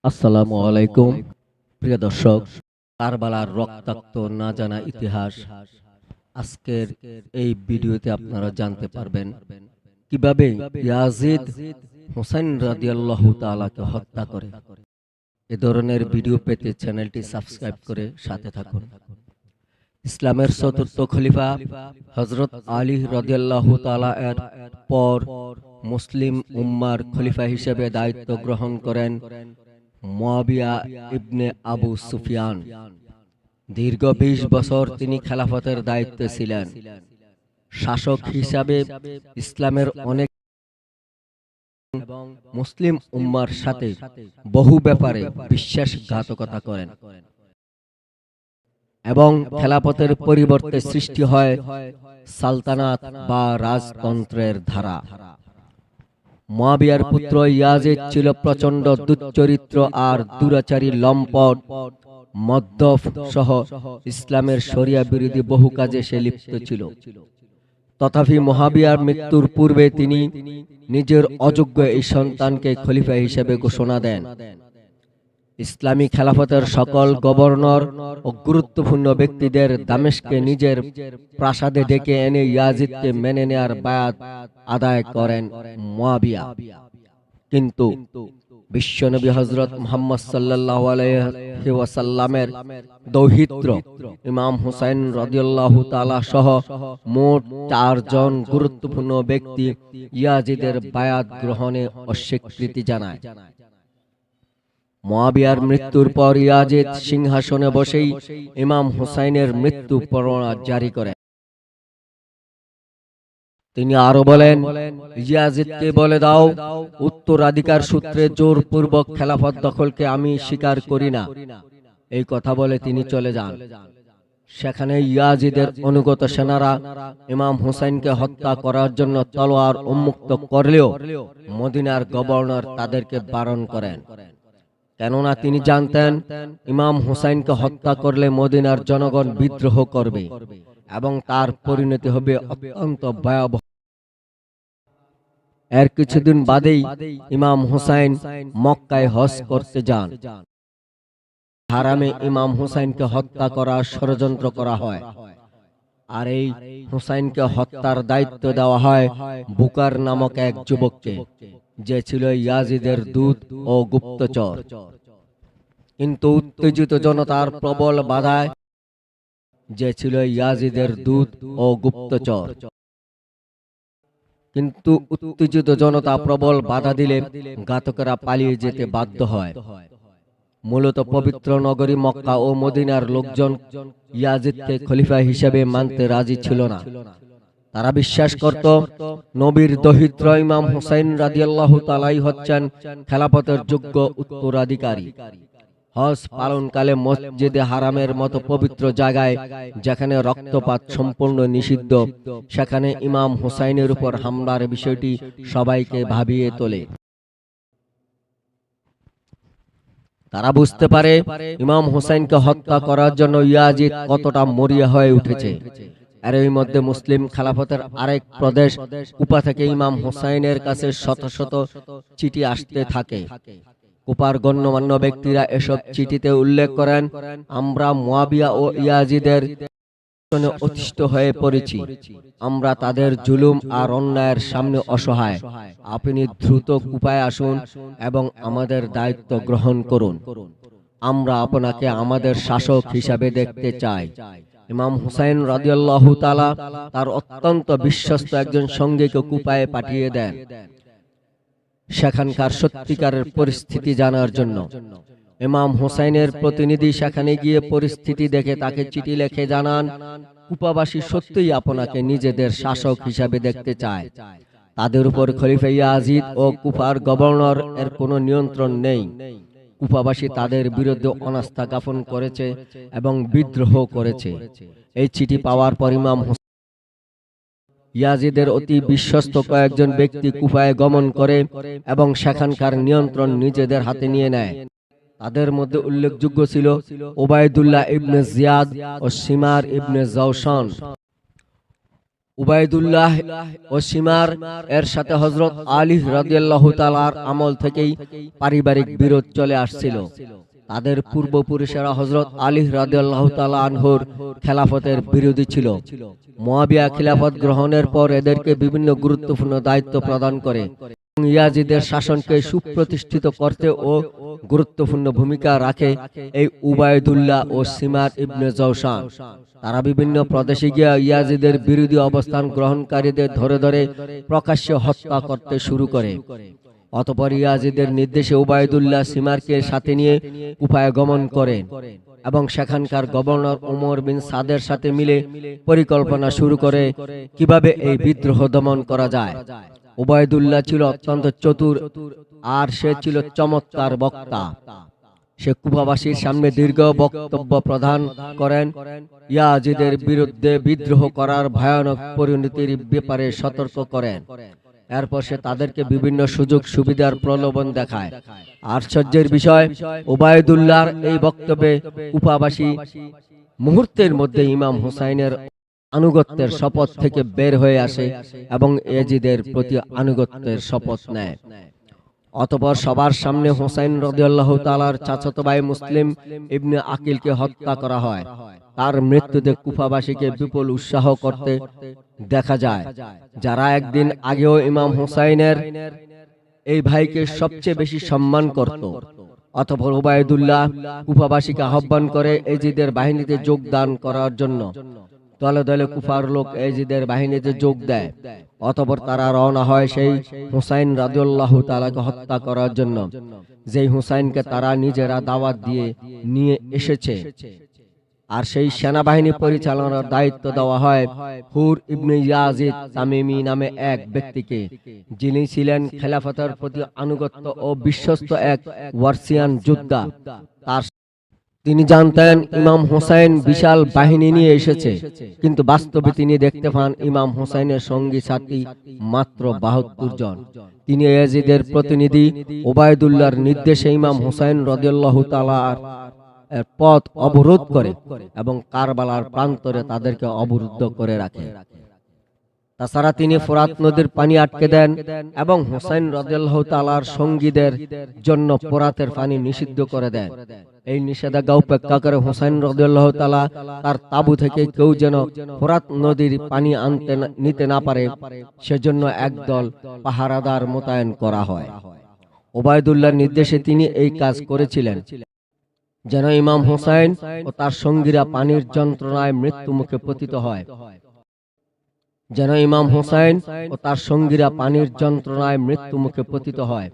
আসসালামু আলাইকুম প্রিয় দর্শক, কারবালার রক্তাক্ত না জানা ইতিহাস আজকের এই ভিডিওতে আপনারা জানতে পারবেন কিভাবে ইয়াজিদ হুসাইন রাদিয়াল্লাহু তাআলাকে হত্যা করে। এ ধরনের ভিডিও পেতে চ্যানেলটি সাবস্ক্রাইব করে সাথে থাকুন। ইসলামের চতুর্থ খলিফা হযরত আলী রাদিয়াল্লাহু তাআলা এর পর মুসলিম উম্মার খলিফা হিসেবে দায়িত্ব গ্রহণ করেন মুয়াবিয়া ইবনে আবু সুফিয়ান। দীর্ঘ ২০ বছর তিনি খেলাফতের দায়িত্বে ছিলেন। শাসক হিসাবে ইসলামের অনেক এবং মুসলিম উম্মার সাথে বহু ব্যাপারে বিশ্বাসঘাতকতা করেন এবং খেলাফতের পরিবর্তে সৃষ্টি হয় সালতানাত বা রাজতন্ত্রের ধারা। মুয়াবিয়ার পুত্র ইয়াজিদ ছিল প্রচন্ড দুশ্চরিত্র আর দুরাচারী, লম্পট, মদ্যপ সহ ইসলামের শরিয়া বিরোধী বহু কাজে সে লিপ্ত ছিল। তথাপি মুয়াবিয়ার মৃত্যুর পূর্বে তিনি নিজের অযোগ্য এই সন্তানকে খলিফা হিসেবে ঘোষণা দেন। ইসলামী খেলাফতের সকল গভর্নর ও গুরুত্বপূর্ণ ব্যক্তিদের দামেস্কে নিজের প্রাসাদে ডেকে এনে ইয়াজিদকে মেনে নেয়ার বায়াত আদায় করেন মুয়াবিয়া। কিন্তু বিশ্বনবী হযরত মুহাম্মদ সাল্লাল্লাহু আলাইহি ওয়াসাল্লামের দৌহিত্র ইমাম হুসাইন রাদিয়াল্লাহু তাআলা সহ মোট ৪ জন গুরুত্বপূর্ণ ব্যক্তি ইয়াজিদের বায়াত গ্রহণে অস্বীকৃতি জানায়। মুয়াবিয়ার মৃত্যুর পর ইয়াজিদ সিংহাসনে বসেই ইমাম হুসাইনের মৃত্যু পরোয়ানা জারি করেন। তিনি আরো বলেন, ইয়াজিদকে বলে দাও, উত্তরাধিকার সূত্রে জোরপূর্বক খেলাফত দখলকে আমি স্বীকার করি না। এই কথা বলে তিনি চলে যান। সেখানে ইয়াজিদের অনুগত সেনারা ইমাম হুসাইনকে হত্যা করার জন্য তলোয়ার উন্মুক্ত করলেও মদিনার গভর্নর তাদেরকে বারণ করেন, কেননা তিনি জানতেন ইমাম হুসাইনকে হত্যা করলে মদিনার জনগণ বিদ্রোহ করবে এবং তার পরিণতি হবে অত্যন্ত ভয়াবহ। এর কিছুদিন বাদেই ইমাম হুসাইন মক্কায় হজ করতে যান। হারামে ইমাম হুসাইনকে হত্যা করার ষড়যন্ত্র করা হয়, আর এই হুসাইনকে হত্যার দায়িত্ব দেওয়া হয় বুকার নামক এক যুবককে, যে ছিল ইয়াজিদের দূত ও গুপ্তচর। কিন্তু উত্তেজিত জনতার প্রবল বাধায় যে ছিল ইয়াজিদের দূত ও গুপ্তচর কিন্তু উত্তেজিত জনতা প্রবল বাধা দিলে ঘাতকেরা পালিয়ে যেতে বাধ্য হয়। মূলত পবিত্র নগরী মক্কা ও মদিনার লোকজন ইয়াজিদকে খলিফা হিসেবে মানতে রাজি ছিল না। তারা বিশ্বাস করত নবীর দৌহিত্র ইমাম হুসাইন রাদিয়াল্লাহু তাআলাই হচ্ছেন খেলাফতের যোগ্য উত্তরাধিকারী। হজ পালনকালে মসজিদে হারামের মতো পবিত্র জায়গায়, যেখানে রক্তপাত সম্পূর্ণ নিষিদ্ধ, সেখানে ইমাম হুসাইনের উপর হামলার বিষয়টি সবাইকে ভাবিয়ে তোলে। তারা বুঝতে পারে ইমাম হুসাইনকে হত্যা করার জন্য ইয়াজিদ কতটা মরিয়া হয়ে উঠেছে। এরই মধ্যে মুসলিম খেলাফতের আরেক প্রদেশ কুফা থেকে ইমাম হুসাইনের কাছে শত শত চিঠি আসতে থাকে। কুফার গণ্যমান্য ব্যক্তিরা এসব চিঠিতে উল্লেখ করেন, আমরা মুয়াবিয়া ও ইয়াজিদের অতিষ্ঠ হয়ে পড়েছি। আমরা তাদের জুলুম আর অন্যায়ের সামনে অসহায়। আপনি দ্রুত কুফায় আসুন এবং আমাদের দায়িত্ব গ্রহণ করুন। আমরা আপনাকে আমাদের শাসক হিসাবে দেখতে চাই। ইমাম হুসাইন রাদিয়াল্লাহু তাআলা তার অত্যন্ত বিশ্বস্ত একজন সঙ্গীকে কুফায় পাঠিয়ে দেন সেখানকার সত্যিকারের পরিস্থিতি জানার জন্য। ইমাম হুসাইনের প্রতিনিধি সেখানে গিয়ে পরিস্থিতি দেখে তাকে চিঠি লিখে জানান, কুফাবাসী সত্যিই আপনাকে নিজেদের শাসক হিসাবে দেখতে চায়। তাদের উপর খলিফা ইয়াজিদ ও কুফার গভর্নর এর কোনো নিয়ন্ত্রণ নেই। কুফাবাসী তাদের বিরুদ্ধে অনাস্থা জ্ঞাপন করেছে এবং বিদ্রোহ করেছে। এই চিঠি পাওয়ার পর ইমাম ইয়াজিদের অতি বিশ্বস্ত কয়েকজন ব্যক্তি কুফায় গমন করে এবং সেখানকার নিয়ন্ত্রণ নিজেদের হাতে নিয়ে নেয়। তাদের মধ্যে উল্লেখযোগ্য ছিল উবাইদুল্লাহ ইবনে জিয়াদ ও সিমার ইবনে জাওশান। উবাইদুল্লাহ ও সিমার এর সাথে হযরত আলী রাদিয়াল্লাহু তাআলার আমল থেকেই পারিবারিক বিরোধ চলে আসছিল। তাদের পূর্বপুরুষেরা হযরত আলী রাদিয়াল্লাহু তাআলা আনহুর খেলাফতের বিরোধী ছিল। মুয়াবিয়া খিলাফত গ্রহণের পর এদেরকে বিভিন্ন গুরুত্বপূর্ণ দায়িত্ব প্রদান করে। ইয়াজিদের শাসনকে সুপ্রতিষ্ঠিত করতে ও গুরুত্বপূর্ণ ভূমিকা রাখে এই উবাইদুল্লাহ ও সিমার ইবনে জাওশান। তারা বিভিন্ন প্রদেশে গিয়ে ইয়াজিদের বিরোধী অবস্থান গ্রহণকারীদের ধরে ধরে প্রকাশ্যে হত্যা করতে শুরু করে। অতঃপর ইয়াজিদের নির্দেশে উবাইদুল্লাহ সিমারকে সাথে নিয়ে কুফায় গমন করেন এবং সেখানকার গভর্নর ওমর বিন সাদের সাথে মিলে পরিকল্পনা শুরু করে কিভাবে এই বিদ্রোহ দমন করা যায়। উবাইদুল্লাহ ছিল অত্যন্ত চতুর আর সে ছিল চমৎকার বক্তা। সে কুফাবাসীর সামনে দীর্ঘ বক্তব্য প্রদান করেন, ইয়াজিদের বিরুদ্ধে বিদ্রোহ করার ভয়ানক পরিণতির ব্যাপারে সতর্ক করেন। এরপর সে তাদেরকে বিভিন্ন সুযোগ সুবিধার প্রলোভন দেখায়। আশ্চর্যের বিষয়, উবাইদুল্লাহর এই বক্তব্যে কুফাবাসী মুহূর্তের মধ্যে ইমাম হুসাইনের আনুগত্যের শপথ থেকে বের হয়ে আসে এবং ইয়াজিদের প্রতি আনুগত্যের শপথ নেয়। অতঃপর সবার সামনে হুসাইন রাদিয়াল্লাহু তাআলার চাচাতো ভাই মুসলিম ইবনে আকিলকে হত্যা করা হয়। তার মৃত্যুতে কুফাবাসীকে বিপুল উৎসাহ করতে দেখা যায়, যারা একদিন আগেও ইমাম হুসাইনের এই ভাইকে সবচেয়ে বেশি সম্মান করত। অতঃপর উবাইদুল্লাহ কুফাবাসীকে আহ্বান করে ইয়াজিদের বাহিনীতে যোগদান করার জন্য। দলে দলে কুফার লোক ইয়াজিদের বাহিনীতে যোগ দেয়। অতঃপর তারা রওনা হয় সেই হুসাইন রাদিয়াল্লাহু তাআলাকে হত্যা করার জন্য, যেই হুসাইনকে তারা নিজেরা দাওয়াত দিয়ে নিয়ে এসেছে। আর সেই সেনাবাহিনী পরিচালনার দায়িত্ব দেওয়া হয় হুর ইবনে ইয়াজিদ তামিমি নামে এক ব্যক্তিকে, যিনি ছিলেন খেলাফতের প্রতি আনুগত্য ও বিশ্বস্ত এক ওয়ারসিয়ান যোদ্ধা। তিনি জানতেন ইমাম হুসাইন বিশাল বাহিনী নিয়ে এসেছে, কিন্তু বাস্তবে তিনি দেখতে পান ইমাম হুসাইনের সঙ্গী সাথী মাত্র ৭২ জন। তিনি ইয়াজিদের প্রতিনিধি উবাইদুল্লাহর নির্দেশে ইমাম হুসাইন রাদিয়াল্লাহু তাআলার পথ অবরোধ করে এবং কারবালার প্রান্তরে তাদেরকে অবরুদ্ধ করে রাখে। তাছাড়া তিনি ফোরাত নদীর পানি আটকে দেন এবং হুসাইন রাদিয়াল্লাহু তাআলার সঙ্গীদের জন্য ফোরাতের পানি নিষিদ্ধ করে দেন। এই নিষেধাজ্ঞা উপেক্ষা করে হুসাইন রাদিয়াল্লাহু তাআলা তার তাবু থেকে কেউ যেন ফোরাত নদীর পানি নিতে না পারে, সেজন্য একদল পাহারাদার মোতায়েন করা হয়। উবাইদুল্লাহর নির্দেশে তিনি এই কাজ করেছিলেন, যেন ইমাম হুসাইন ও তার সঙ্গীরা পানির যন্ত্রণায় মৃত্যু মুখে পতিত হয়।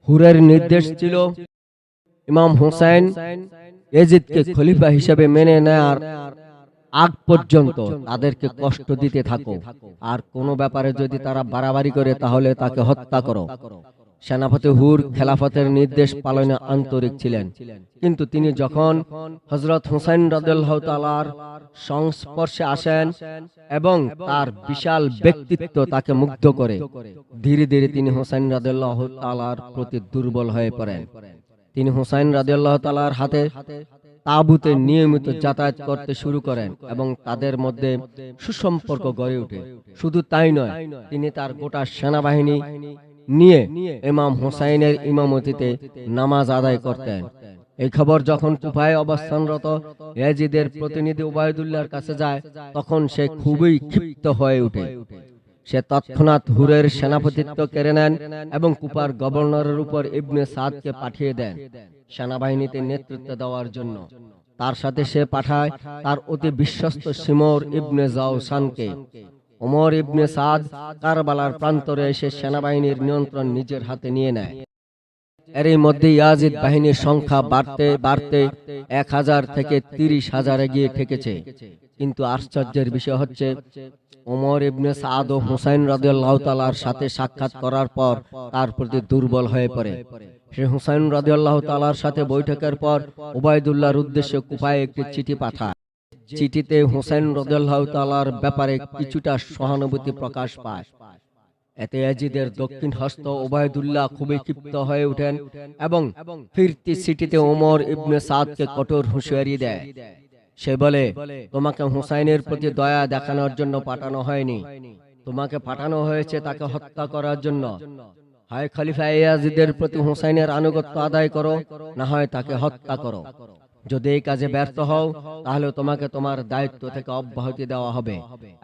হুরের নির্দেশ ছিল ইমাম হুসাইন ইয়াজিদকে খলিফা হিসেবে মেনে নেয়ার আগ পর্যন্ত তাদেরকে কষ্ট দিতে থাকো, আর কোনো ব্যাপারে যদি তারা বাড়াবাড়ি করে তাহলে তাকে হত্যা করো। সেনাপতি হুর খেলাফতের নির্দেশ পালনে আন্তরিক ছিলেন, কিন্তু তিনি যখন হযরত হুসাইন রাদিয়াল্লাহু তাআলার সংস্পর্শে আসেন এবং তার বিশাল ব্যক্তিত্ব তাকে মুগ্ধ করে, ধীরে ধীরে তিনি হুসাইন রাদিয়াল্লাহু তাআলার প্রতি দুর্বল হয়ে পড়েন। তিনি হুসাইন রাদিয়াল্লাহু তাআলার হাতে তাবুতে নিয়মিত যাতায়াত করতে শুরু করেন এবং তাদের মধ্যে সুসম্পর্ক গড়ে ওঠে। শুধু তাই নয়, তিনি তার গোটা সেনাবাহিনী নিয়ে ইমাম হুসাইনের ইমামতিতে নামাজ আদায় করতেন। এই খবর যখন কুফায় অবস্থানরত ইয়াজিদের প্রতিনিধি উবাইদুল্লাহর কাছে যায়, তখন সে খুবই ক্ষিপ্ত হয়ে ওঠে। সে তৎক্ষণাৎ হুরের সেনাপতিত্ব কেড়ে নেন এবং কুফার গভর্নরের উপর ইবনে সাদকে পাঠিয়ে দেন সেনাবাহিনীতে নেতৃত্ব দেওয়ার জন্য। তার সাথে সে পাঠায় তার অতি বিশ্বস্ত শিমর ইবনে জাওশানকে। ওমর ইবনে সাদ কারবালার প্রান্তরে এসে সেনাবাহিনীর নিয়ন্ত্রণ নিজের হাতে নিয়ে নেয়। এরই মধ্যে ইয়াজিদ বাহিনীর সংখ্যা বাড়তে বাড়তে ১,০০০ থেকে ৩০,০০০-এ গিয়ে ঠেকেছে। কিন্তু আশ্চর্যের বিষয় হচ্ছে, ওমর ইবনে সাদ ও হুসাইন রাদিয়াল্লাহু তাআলার সাথে সাক্ষাৎ করার পর তার প্রতি দুর্বল হয়ে পড়ে। সে হুসাইন রাদিয়াল্লাহু তাআলার সাথে বৈঠকের পর উবাইদুল্লাহর উদ্দেশ্যে কুফায় একটি চিঠি পাঠায়। চিঠিতে হুসাইন রাদিয়াল্লাহু তাআলার ব্যাপারে কিছুটা সহানুভূতি প্রকাশ পায়। এতে ইয়াজিদের দক্ষিণ হস্ত উবাইদুল্লাহ খুবই ক্ষিপ্ত হয়ে ওঠেন এবং ফিরতি চিঠিতে ওমর ইবনে সাদকে কঠোর হুঁশিয়ারি দেয় সে বলে, তোমাকে হুসাইনের প্রতি দয়া দেখানোর জন্য পাঠানো হয়নি, তোমাকে পাঠানো হয়েছে তাকে হত্যা করার জন্য। হয় খলিফা ইয়াজিদের প্রতি হুসাইনের আনুগত্য আদায় করো, না হয় তাকে হত্যা করো। যদি এই কাজে ব্যর্থ হও, তাহলে তোমাকে তোমার দায়িত্ব থেকে অব্যাহতি দেওয়া হবে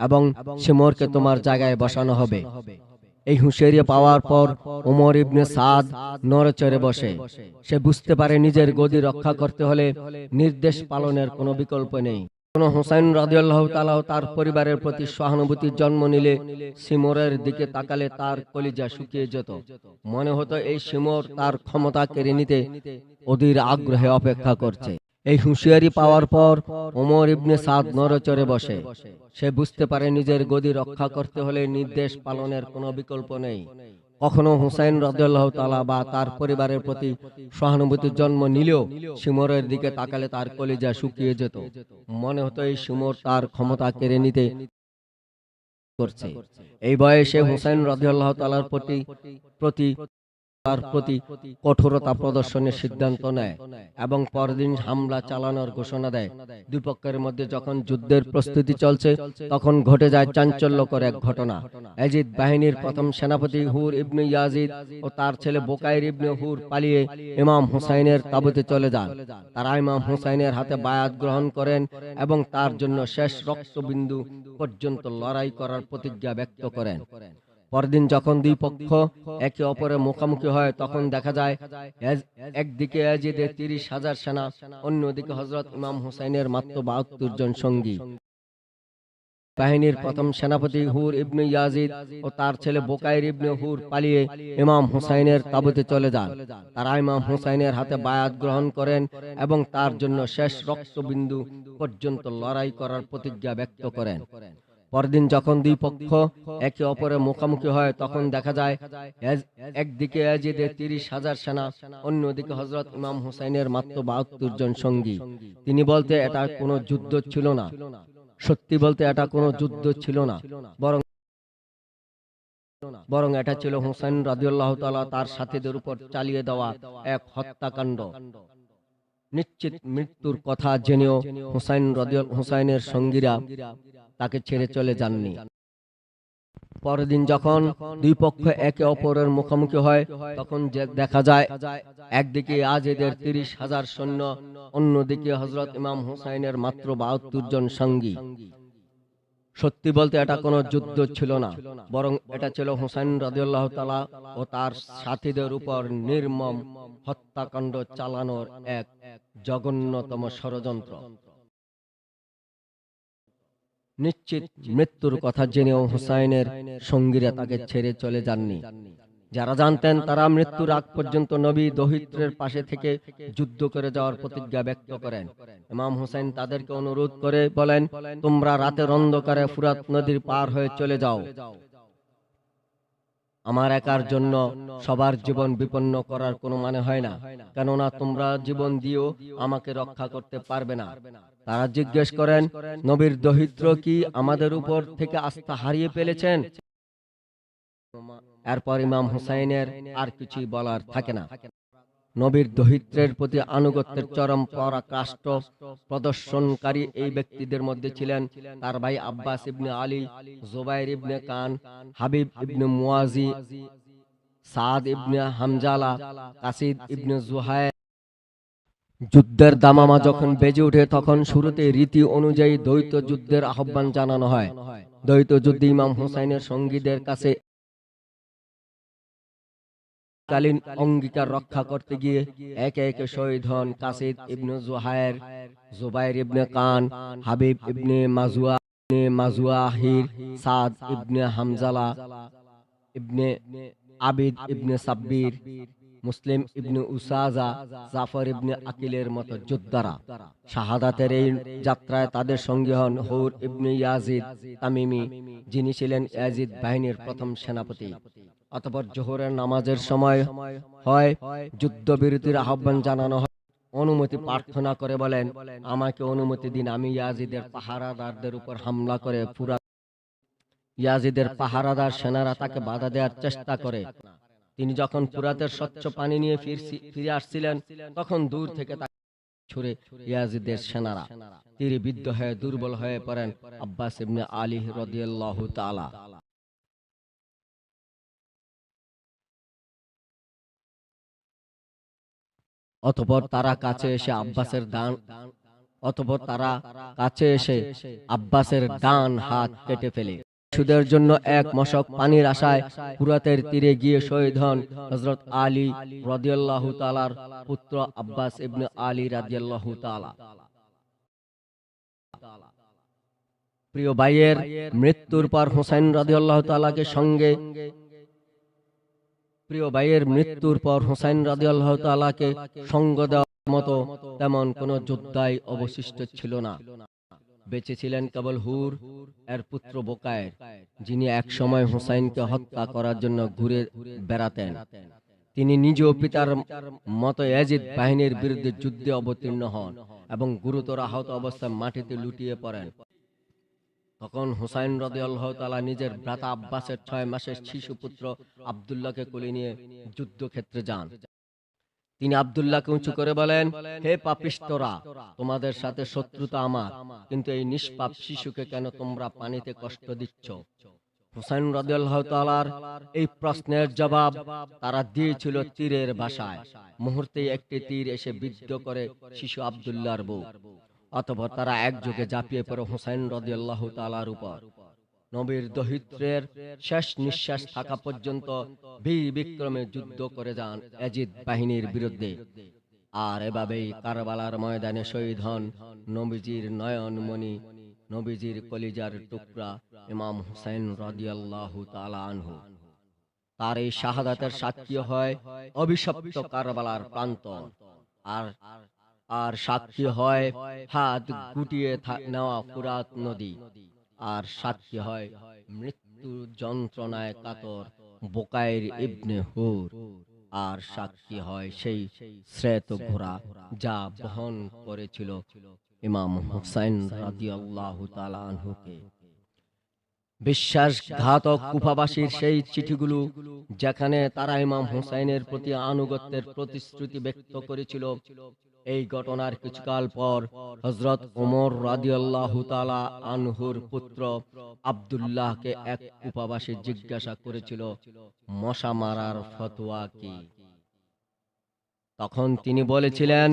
এবং শিমরকে তোমার জায়গায় বসানো হবে। এই হুঁশিয়ারি পাওয়ার পর ওমর ইবনে সাদ নড়েচড়ে বসে। সে বুঝতে পারে নিজের গদি রক্ষা করতে হলে নির্দেশ পালনের কোনো বিকল্প নেই। কোন হুসাইন রাদিয়াল্লাহু তাআলা তার পরিবারের প্রতি সহানুভূতির জন্ম নিলে শিমরের দিকে তাকালে তার কলিজা শুকিয়ে যেত। মনে হতো এই শিমর তার ক্ষমতা কেড়ে নিতে অধীর আগ্রহে অপেক্ষা করছে। এই হুঁশিয়ারি পাওয়ার পর ওমর ইবনে সাদ নড়েচড়ে বসে। সে বুঝতে পারে নিজের গদি রক্ষা করতে হলে নির্দেশ পালনের কোনো বিকল্প নেই। কখনো হুসাইন রাদিয়াল্লাহু তাআলা বা তার পরিবারের প্রতি সহানুভূতির জন্ম নিলেও শিমরের দিকে তাকালে তার কলিজা শুকিয়ে যেত। মনে হতো এই শিমর তার ক্ষমতা কেড়ে নিতে করছে। এই বয়সে হুসাইন রাদিয়াল্লাহু তাআলার প্রতি কঠোরতা প্রদর্শনের সিদ্ধান্ত নেয় এবং পরদিন হামলা চালানোর ঘোষণা দেয়। দুই পক্ষের মধ্যে যখন যুদ্ধের প্রস্তুতি চলছে, তখন ঘটে যায় চাঞ্চল্যকর এক ঘটনা। ইয়াজিদ বাহিনীর প্রথম সেনাপতি হুর ইবনে ইয়াজিদ ও তার ছেলে বুকাইর ইবনে হুর পালিয়ে ইমাম হুসাইনের তাঁবুতে চলে যান। তারা ইমাম হুসাইনের হাতে বায়াত গ্রহণ করেন এবং তার জন্য শেষ রক্তবিন্দু পর্যন্ত লড়াই করার প্রতিজ্ঞা ব্যক্ত করেন। পরদিন যখন দুই পক্ষ একে অপরের মুখোমুখি হয়, তখন দেখা যায় একদিকে ইয়াজিদের 30,000 সেনা, অন্যদিকে হযরত ইমাম হুসাইনের মাত্র 72 জন সঙ্গী। বাহিনীর প্রথম সেনাপতি হুর ইবনে ইয়াজিদ ও তার ছেলে বুকাইর ইবনে হুর পালিয়ে ইমাম হুসাইনের তাঁবুতে চলে যান। তারা ইমাম হুসাইনের হাতে বায়াত গ্রহণ করেন এবং তার জন্য শেষ রক্তবিন্দু পর্যন্ত লড়াই করার প্রতিজ্ঞা ব্যক্ত করেন। পরদিন যখন দুই পক্ষ একে অপরের মুখোমুখি হয়, তখন দেখা যায় একদিকে ইয়াজিদের 30,000 সেনা, অন্যদিকে হযরত ইমাম হুসাইনের মাত্র 72 জন সঙ্গী। তিনি বলতে এটা কোনো যুদ্ধ ছিল না, সত্যি বলতে এটা কোনো যুদ্ধ ছিল না, বরং এটা ছিল হুসাইন রাদিয়াল্লাহু তাআলা তার সাথীদের উপর চালিয়ে দেওয়া এক হত্যাকাণ্ড। নিশ্চিত মৃত্যুর কথা জেনেও হুসাইনের সঙ্গীরা তাকে ছেড়ে চলে যাননি। পরদিন যখন দুই পক্ষ একে অপরের মুখোমুখি হয়, তখন দেখা যায় একদিকে ইয়াজিদের 30,000 সৈন্য, অন্যদিকে হযরত ইমাম হুসাইনের মাত্র 72 জন সঙ্গী। সত্যি বলতে এটা কোনো যুদ্ধ ছিল না, বরং এটা ছিল হুসাইন রাদিয়াল্লাহু তাআলা ও তার সাথীদের উপর নির্মম হত্যাকাণ্ড চালানোর এক জঘন্যতম ষড়যন্ত্র। নিশ্চিত মৃত্যুর কথা জেনেও হুসাইনের সঙ্গীরা তাকে ছেড়ে চলে যাননি। যারা জানতেন তারা মৃত্যুর আগ পর্যন্ত নবী দহিত্রের পাশে থেকে যুদ্ধ করে যাওয়ার প্রতিজ্ঞা ব্যক্ত করেন। ইমাম হুসাইন তাদেরকে অনুরোধ করে বলেন, তোমরা রাতের অন্ধকারে ফুরাত নদীর পার হয়ে চলে যাও। আমার একার জন্য সবার জীবন বিপন্ন করার কোনো মানে হয় না, কেননা তোমরা জীবন দিয়েও আমাকে রক্ষা করতে পারবে না। তারা জিজ্ঞেস করেন, নবীর দহিত্র কি আমাদের উপর থেকে আস্থা হারিয়ে ফেলেছেন? এরপর ইমাম হুসাইনের আর কিছুই বলার থাকে না। নবীর দহিত্রের প্রতি আনুগত্যের চরম পরাকাষ্ঠ প্রদর্শনকারী এই ব্যক্তিদের মধ্যে ছিলেন তার ভাই আব্বাস ইবনে আলী, জুবাইর ইবনে কান, হাবিব ইবনে মুয়াজি, সাদ ইবনে হামজালা, কাসিদ ইবনে জুহাইর। যুদ্ধের দামামা যখন বেজে ওঠে, তখন শুরুতে রীতি অনুযায়ী দ্বৈত যুদ্ধের আহ্বান জানানো হয়। দ্বৈত যুদ্ধে ইমাম হুসাইনের সঙ্গীদের কাছে কালীন অঙ্গীকার রক্ষা করতে গিয়ে একে একে শহীদ হন কাসিদ ইবনে জুহাইর, জুবাইর ইবনে কান, হাবিব ইবনে মাজুয়াহির, সাদ ইবনে হামজালা, ইবনে আবিদ ইবনে সাব্বির, মুসলিম ইবনে উসাজা, জাফর ইবনে আকিলের মতো যোদ্ধারা। শাহাদাতের এই যাত্রায় তাদের সঙ্গী হন হুর ইবনে ইয়াজিদ তামিমি, যিনি ছিলেন ইয়াজিদ বাহিনীর প্রথম সেনাপতি। অতঃপর জোহরের নামাজের সময় হয়, যুদ্ধবিরতির আহ্বান জানানো হয়। অনুমতি প্রার্থনা করে বলেন, আমাকে অনুমতি দিন, আমি ইয়াজিদের পাহারাদারদের উপর হামলা করে ইয়াজিদের পাহারাদার সেনারা তাকে বাধা দেওয়ার চেষ্টা করে। তিনি যখন ফুরাতের স্বচ্ছ পানি নিয়ে ফিরে আসছিলেন, তখন দূর থেকে ছুড়ে ইয়াজিদের সেনারা। তীরে বিদ্ধ হয়ে দুর্বল হয়ে পড়েন আব্বাস ইবনে আলী রাদিয়াল্লাহু তাআলা। অতঃপর তারা কাছে এসে আব্বাসের ডান হাত কেটে ফেলে। সুদের জন্য এক মশক পানির আশায় ফুরাতের তীরে গিয়ে শহীদ হন হযরত আলী রাদিয়াল্লাহু তাআলার পুত্র আব্বাস ইবনে আলী রাদিয়াল্লাহু তাআলা। প্রিয় ভাইয়ের মৃত্যুর পর হুসাইন রাদিয়াল্লাহু তাআলাকে সঙ্গ দেওয়ার মতো তেমন কোনো যোদ্ধাই অবশিষ্ট ছিল না। বেঁচে ছিলেন কেবল হুর এর পুত্র বোকায়ের, যিনি একসময় হুসাইনকে হত্যা করার জন্য ঘুরে বেড়াতেন। তিনি নিজেও পিতার মতো ইয়াজিদ বাহিনীর বিরুদ্ধে যুদ্ধে অবতীর্ণ হন এবং গুরুতর আহত অবস্থায় মাটিতে লুটিয়ে পড়েন। তখন হুসাইন রাদিয়াল্লাহু তাআলা নিজের ভ্রাতা আব্বাসের 6 মাসের শিশু পুত্র আব্দুল্লাহকে কোলে নিয়ে যুদ্ধক্ষেত্রে যান। তিনি আব্দুল্লাহকে উঁচু করে বলেন, হে পাপিষ্ঠরা, তোমাদের সাথে শত্রুতা আমার, কিন্তু এই নিষ্পাপ শিশুকে কেন তোমরা পানিতে কষ্ট দিচ্ছ? হুসাইন রাদিয়াল্লাহু তাআলার এই প্রশ্নের জবাব তারা দিয়েছিল তীরের ভাষায়। মুহূর্তেই একটি তীর এসে বিদ্ধ করে শিশু আব্দুল্লাহর বুক। অতঃপর তারা একযোগে ঝাঁপিয়ে পড়ে হুসাইন রাদিয়াল্লাহু তাআলার উপর। নবীর দহিত্রের শেষ নিঃশ্বাস থাকা পর্যন্ত বীর বিক্রমে যুদ্ধ করে যান ইয়াজিদ বাহিনীর বিরুদ্ধে। আর এভাবেই কারবালার ময়দানে শহীদ হন নবীজির নয়নমণি, নবীজির কলিজার টুকরা ইমাম হুসাইন রাদিয়াল্লাহু তাআলা আনহু। তার এই শাহাদাতের সাক্ষী হয় অভিশপ্ত কারবালার প্রান্তর, আর সাক্ষী হয় হাত গুটিয়ে নেওয়া ফুরাত নদী, আর সাক্ষী হয় মৃত্যু যন্ত্রণায় কাতর বোকায়ের ইবনে হুর, আর সাক্ষী হয় সেই শ্বেত ঘোড়া যা বহন করেছিল ইমাম হুসাইন রাদিয়াল্লাহু তাআলা আনহুকে। বিশ্বাসঘাতক কুফাবাসীর সেই চিঠিগুলো, যেখানে তারা ইমাম হুসাইনের প্রতি আনুগত্যের প্রতিশ্রুতি ব্যক্ত করেছিল। এই ঘটনার কিছুকাল পর হযরত ওমর রাদিয়াল্লাহু তাআলা আনহুর পুত্র আব্দুল্লাহকে এক কুফাবাসী জিজ্ঞাসা করেছিল, মশা মারার ফতোয়া কি? তখন তিনি বলেছিলেন,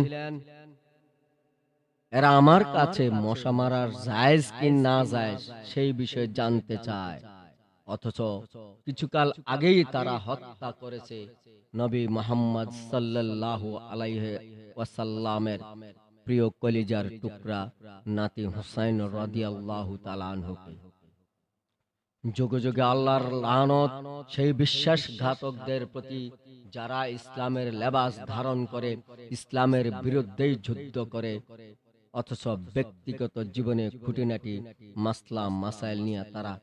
এরা আমার কাছে মশা মারার জায়েজ কি না জায়েজ সেই বিষয়ে জানতে চায়, অথচ কিছুকাল আগেই তারা হত্যা করেছে নবী মুহাম্মদ সাল্লাল্লাহু আলাইহি ওয়াসাল্লামের প্রিয় কলিজার টুকরা নাতি হুসাইন রাদিয়াল্লাহু তাআলা আনহুকে। যুগে যুগে আল্লাহর লানত সেই বিশ্বাসঘাতকদের প্রতি, যারা ইসলামের লেবাস ধারণ করে ইসলামের বিরুদ্ধেই যুদ্ধ করে, অথচ ব্যক্তিগত জীবনে খুঁটিনাটি মাসলা মাসাইল নিয়ে তারা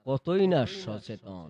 কতই না সচেতন।